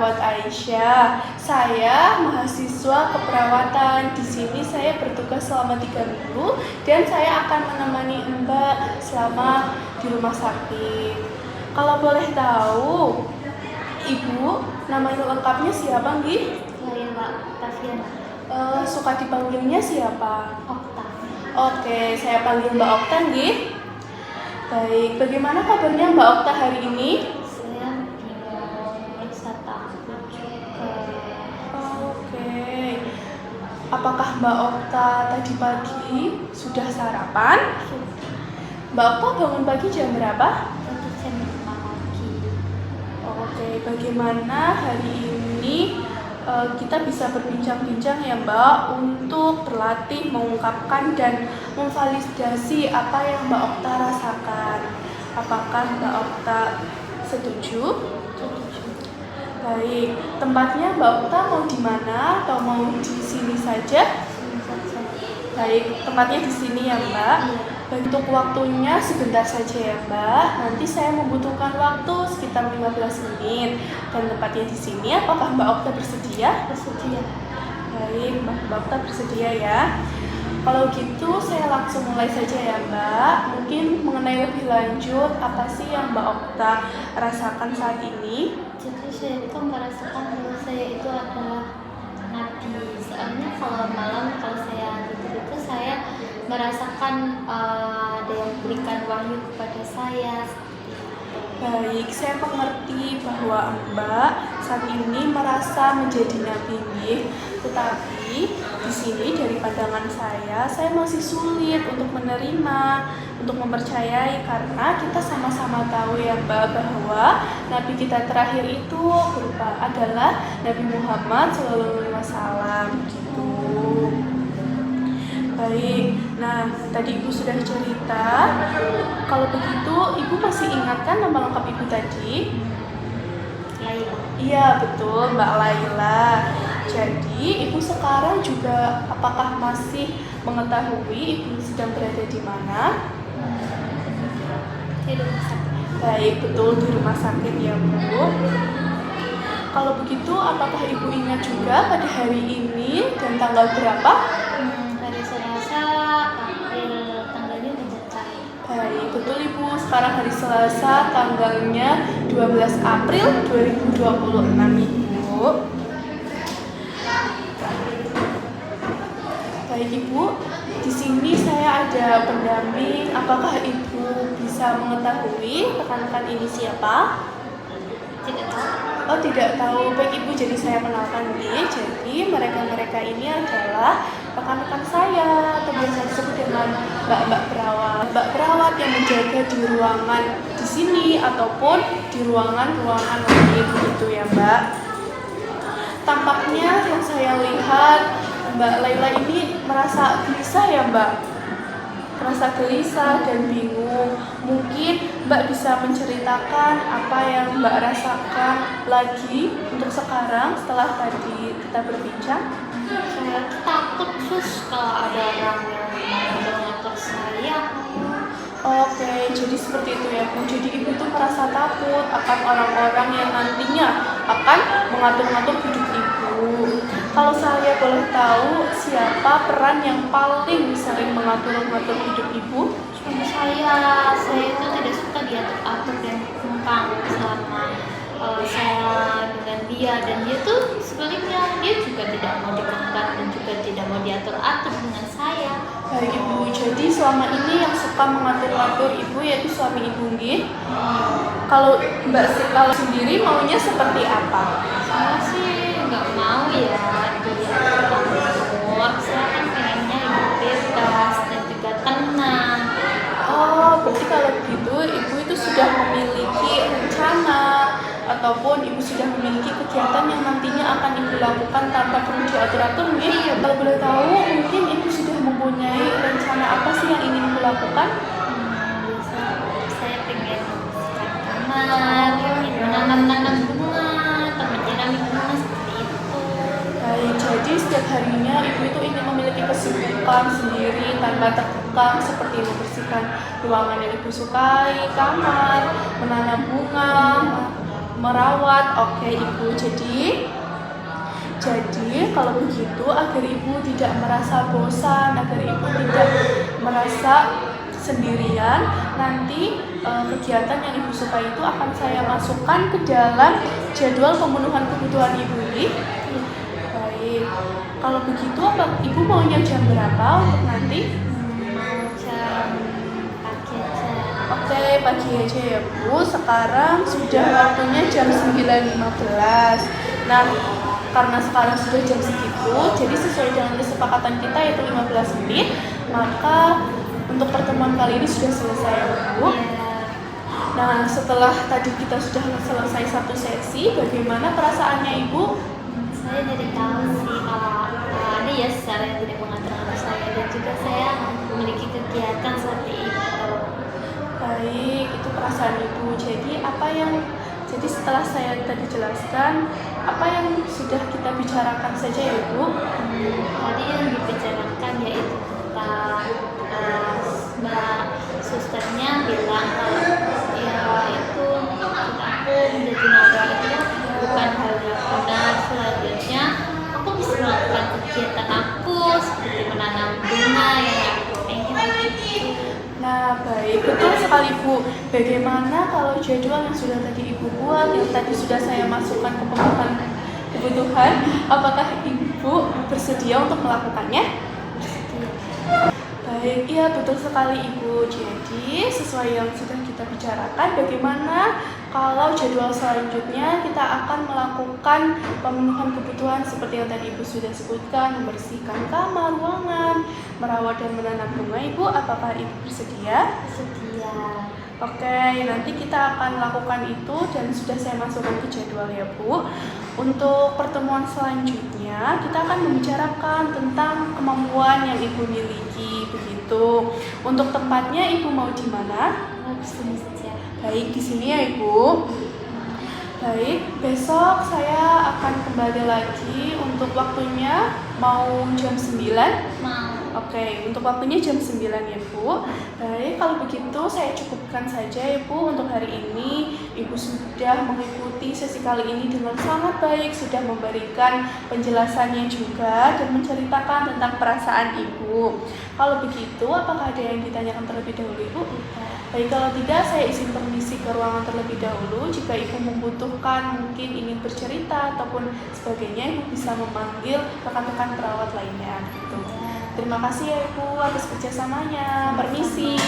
perawat Aisyah. Saya mahasiswa keperawatan. Di sini saya bertugas selama 3 minggu dan saya akan menemani Mbak selama di rumah sakit. Kalau boleh tahu, Ibu nama lengkapnya siapa, Nggih? Saya Mbak Tafiana. Suka dipanggilnya siapa? Okta. Oke, saya panggil Mbak Okta, Nggih. Baik, bagaimana kabarnya Mbak Okta hari ini? Saya merasa takut juga. Oke. Apakah Mbak Okta tadi pagi sudah sarapan? Mbak Okta bangun pagi jam berapa? Tadi jam 5 pagi. Oke, bagaimana hari ini kita bisa berbincang-bincang ya Mbak untuk berlatih mengungkapkan dan memvalidasi apa yang Mbak Okta rasakan. Apakah Mbak Okta setuju? Baik, tempatnya Mbak Okta mau di mana atau mau di sini saja? Sini saja. Baik, tempatnya di sini ya Mbak. Iya. Baik, untuk waktunya sebentar saja ya Mbak. Nanti saya membutuhkan waktu sekitar 15 menit. Dan tempatnya di sini, apakah Mbak Okta bersedia? Bersedia. Baik, Mbak Okta bersedia ya. Kalau gitu saya langsung mulai saja ya Mbak. Mungkin mengenai lebih lanjut, apa sih yang Mbak Okta rasakan saat ini? Jadi saya itu merasakan bahwa saya itu adalah nabi. Soalnya kalau malam kalau saya tidur itu saya merasakan ada yang berikan wahyu kepada saya. Baik, saya mengerti bahwa Mbak saat ini merasa menjadi nabi nggih. Tetapi di sini dari pandangan saya masih sulit untuk menerima, untuk mempercayai karena kita sama-sama tahu ya Mbak bahwa nabi kita terakhir itu adalah Nabi Muhammad SAW gitu. Baik, nah tadi Ibu sudah cerita. Kalau begitu, Ibu masih ingatkan nama lengkap Ibu tadi? Laila. Iya, betul Mbak Laila. Jadi, Ibu sekarang juga apakah masih mengetahui Ibu sedang berada di mana? Di rumah sakit. Baik, betul di rumah sakit ya Bu. Kalau begitu, apakah Ibu ingat juga pada hari ini dan tanggal berapa? Hari Selasa, April, tanggalnya udah cacat. Baik, betul Ibu. Sekarang hari Selasa, tanggalnya 12 April 2026 Ibu. Baik Ibu, di sini saya ada pendamping. Apakah Ibu bisa mengetahui rekan-rekan ini siapa? Tidak tahu. Oh, tidak tahu. Baik Ibu, jadi saya kenalkan nih. Jadi mereka-mereka ini adalah rekan-rekan saya, atau biasa disebut dengan mbak-mbak perawat. Mbak perawat yang menjaga di ruangan di sini ataupun di ruangan-ruangan lain gitu ya Mbak. Tampaknya yang saya lihat Mbak Laila ini merasa gelisah ya Mbak. Merasa gelisah dan bingung. Mungkin Mbak bisa menceritakan apa yang Mbak rasakan lagi untuk sekarang setelah tadi kita berbincang. Saya takut sus kalau ada orang yang mengatur saya. Oke, jadi seperti itu ya Bu. Jadi Ibu itu merasa takut akan orang-orang yang nantinya akan mengatur-ngatur hidup Ibu. Kalau saya boleh tahu, siapa peran yang paling sering mengatur-ngatur hidup Ibu? Suami saya itu tidak suka diatur-atur dan dikembang selama saya dengan dia, dan dia tuh sebaliknya dia juga tidak mau dikembang dan juga tidak mau diatur-atur dengan saya. Baik Ibu, jadi selama ini yang suka mengatur-ngatur Ibu yaitu suami Ibu nggih. Kalau kalau sendiri maunya seperti apa? Saya sih nggak mau ya diatur-atur. Saya kan pengennya hidup bebas dan juga tenang. Oh, berarti kalau begitu Ibu itu sudah memiliki rencana ataupun Ibu sudah memiliki kegiatan yang nantinya akan Ibu lakukan tanpa perlu diatur-atur nggih? Iya, kalau boleh tahu mungkin Ibu sudah mempunyai rencana apa sih yang ingin Ibu lakukan? Biasa saya pengen membersihkan kamar, ingin menanam-nanam bunga, atau menyirami bunga seperti itu. Baik, jadi setiap harinya Ibu itu ingin memiliki kesibukan sendiri tanpa terkekang seperti membersihkan ruangan yang Ibu sukai, kamar, menanam bunga. merawat. Oke Ibu, jadi kalau begitu agar Ibu tidak merasa bosan, agar Ibu tidak merasa sendirian, nanti kegiatan yang Ibu suka itu akan saya masukkan ke dalam jadwal pemenuhan kebutuhan Ibu ini. Baik, kalau begitu apa Ibu maunya jam berapa untuk nanti? Mau jam pagi aja. Oke, pagi aja ya Bu. Sekarang sudah waktunya jam 9.15. Nah, karena sekarang sudah jam segitu, jadi sesuai dengan kesepakatan kita yaitu 15 menit, maka untuk pertemuan kali ini sudah selesai ya Bu. Nah, setelah tadi kita sudah selesai satu sesi, bagaimana perasaannya Ibu? Saya jadi tahu sih kalau ada ya secara yang tidak mengatur saya, dan juga saya memiliki kegiatan seperti itu. Baik, itu perasaan Ibu. Jadi setelah saya tadi jelaskan, apa yang sudah kita bicarakan saja ya Ibu? Tadi yang dibicarakan yaitu tentang Mbak susternya bilang kalau ya itu aku menjadi naga itu bukan hal yang benar. Selanjutnya aku bisa melakukan kegiatan aku seperti menanam bunga yang aku pengen. Nah, baik, betul sekali Bu. Bagaimana kalau jadwal yang sudah tadi Ibu buat, yang tadi sudah saya masukkan ke pemenuhan kebutuhan, apakah Ibu bersedia untuk melakukannya? Baik, iya betul sekali Ibu. Jadi, sesuai yang sudah kita bicarakan, bagaimana kalau jadwal selanjutnya kita akan melakukan pemenuhan kebutuhan seperti yang tadi Ibu sudah sebutkan, membersihkan kamar, ruangan, merawat dan menanam bunga. Ibu, apakah Ibu bersedia? Sedia. Oke, nanti kita akan lakukan itu dan sudah saya masukkan ke jadwal ya Bu. Untuk pertemuan selanjutnya, kita akan membicarakan tentang kemampuan yang Ibu miliki, begitu. Untuk tempatnya Ibu mau di mana? Di sini saja. Baik, di sini ya Ibu. Baik, besok saya akan kembali lagi untuk waktunya mau jam 9. Mau. Oke, untuk waktunya jam 9 ya Bu. Baik, kalau begitu saya cukupkan saja ya Bu untuk hari ini. Ibu sudah mengikuti sesi kali ini dengan sangat baik, sudah memberikan penjelasannya juga dan menceritakan tentang perasaan Ibu. Kalau begitu, apakah ada yang ditanyakan terlebih dahulu Ibu? Baik, kalau tidak saya izin permisi ke ruangan terlebih dahulu. Jika Ibu membutuhkan mungkin ingin bercerita ataupun sebagainya, Ibu bisa memanggil rekan-rekan perawat lainnya gitu. Terima kasih ya Ibu atas kerjasamanya. Permisi.